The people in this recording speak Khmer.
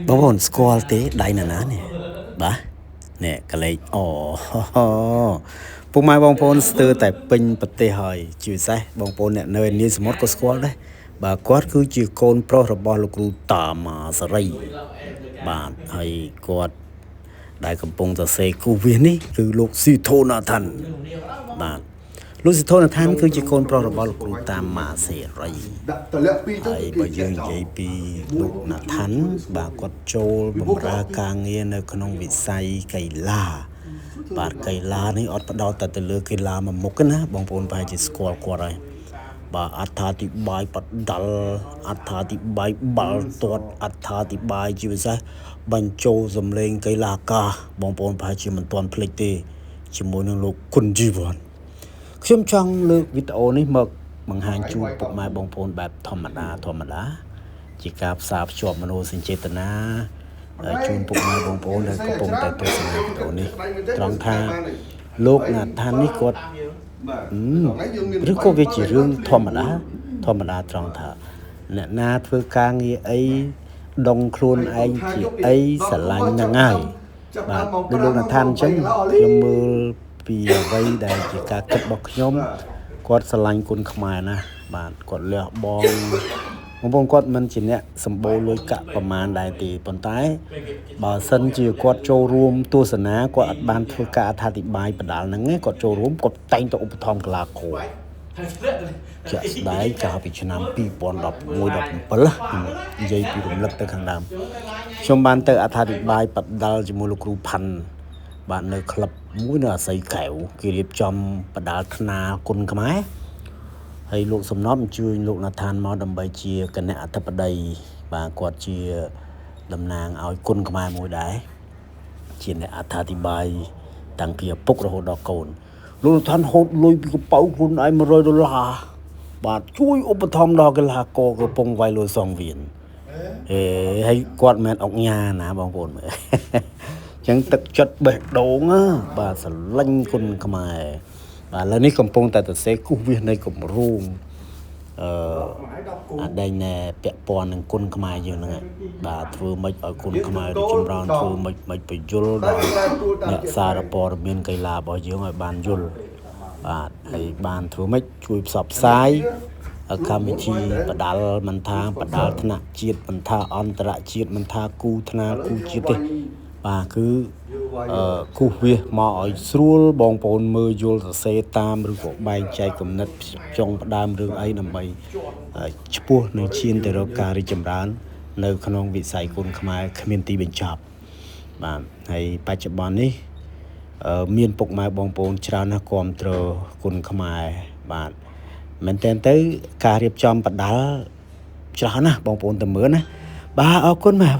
បងប្អូនស្គាល់ទេដៃណាណានេះបាទនេះកលេចអូពុកម៉ែបងប្អូនស្ទើរតែពេញប្រទេសហើយជាពិសេសបងប្អូនអ្នកនៅនាយសមុទ្រក៏ស្គាល់ដែរបាទគាត់គឺជាកូនប្រុសរបស់លោកគ្រូតាម៉ាសេរីបាទហើយគាត់ដែលកំពុងសរសេរគូវាសនេះគឺលោកស៊ីថូណាថាន់បាទលោកស៊ីថូណាថាន់គឺជាកូនប្រុសរបស់លោកគ្រូតាម៉ាសេរីហើយបើយើងនិយាយពីលោកណាថាន់បាទគាត់ចូលបម្រើការងារនៅក្នុងវិស័យកីឡាបាទកីឡានេះអត់ផ្ដោតតែទៅលើកីឡាមួយមុខណាបងប្អូនប្រហែលជាស្គាល់គាត់ហើយបាទអត្ថាធិប្បាយបដិលអត្ថាធិប្បាយបាល់ទាត់អត្ថាធិប្បាយជាពិសេសបញ្ចូលសម្លេងកីឡាការបងប្អូនប្រហែលជាមិនទាន់ភ្លេចទេជាមួយនឹងលោកគុណជីវ័នខ្ញុំចង់លើកវីដេអូនេះមកបង្ហាញជូនពុកម៉ែបងប្អូនបែបធម្មតាជាការផ្សារភ្ជាប់មនោសញ្ចេតនាជូនពុកម៉ែបងប្អូនដែលកំពុងតែទស្សនាវីដេអូនេះត្រង់ថាលោកណាថានេះគាត់ឬក៏វាជារឿងធម្មតាត្រង់ថាអ្នកណាធ្វើការងារអីដងខ្លួនឯងជាអីស្រឡាញ់ហ្នឹងហើយបាទដូចលោកណាថាអញ្ចឹងខ្ញុំមើលពីអ្វីដែលជាការគិតរបស់ខ្ញុំគាត់ស្រឡាញ់គុណខ្មែរណាបាទគាត់លះបង់បងប្អូនគាត់មិនជាអ្នកសម្បូរលុយកាក់ប្រមាណដែរទេប៉ុន្តែបើសិនជាគាត់ចូលរួមទស្សនាគាត់អត់បានធ្វើការអត្ថាធិប្បាយបណ្ដាលហ្នឹងឯងគាត់ចូលរួមគាត់តែងតែឧបត្ថម្ភកីឡាករជាក់ស្ដែងកាលពីឆ្នាំ2016-17និយាយពីរំលឹកទៅខាងដើមខ្ញុំបានទៅអត្ថាធិប្បាយបដាល់ជាមួយលោកគ្រូផាន់បាទនៅក្លឹបមួយនៅអាស័យកែវគេរៀបចំបដាល់ថ្នាលគុណខ្មែរហើយលោកសំណប់អញ្ជើញលោកណាថានមកដើម្បីជាគណៈអធិបតីបាទគាត់ជាតំណាងឲ្យគុណខ្មែរមួយដែរជាអ្នកអត្ថាធិប្បាយតាំងពីឪពុករហូតដល់កូនលោកណាថានហូតលុយពីកប៉ៅខ្លួនឯង$100បាទជួយឧបត្ថម្ភដល់កីឡាករកំពុងវាយលុយសងវៀនហើយគាត់មិនមែនអុកញ៉ាណាបងប្អូនមើលអញ្ចឹងទឹកចិត្តបេះដូងបាទស្រឡាញ់គុណខ្មែរបាទឥឡូវនេះកំពុងតែសរសេរគូសវាសនៃគម្រោងអាដែងណែពាក់ព័ន្ធនឹងគុណខ្មែរយើងហ្នឹងបាទធ្វើម៉េចឲ្យគុណខ្មែររីកចម្រើនធ្វើម៉េចបញ្យលដល់អ្នកសារព័ត៌មានកីឡារបស់យើងឲ្យបានយល់បាទហើយបានធ្វើម៉េចជួយផ្សព្វផ្សាយកម្មវិធីបដាល់មិនថាបដាល់ថ្នាក់ជាតិមិនថាអន្តរជាតិមិនថាគូថ្នាលគូជាតិទេបាទគឺគូសវាសមកឲ្យស្រួលបងប្អូនមើលយល់សរសេរតាមឬក៏បែងចែកគំនិតចុងផ្ដើមរឿងអីដើម្បីឆ្ពោះនឹងឈានទៅរកការរីកចម្រើននៅក្នុងវិស័យគុណខ្មែរគ្មានទីបញ្ចប់បាទហើយបច្ចុប្បន្ននេះមានពុកម៉ែបងប្អូនច្រើនណាស់គាំទ្រគុណខ្មែរបាទមែនតើទៅការរៀបចំបដាល់ច្រើនណាស់បងប្អូនទៅមើលណាបាទអរគុណបាទ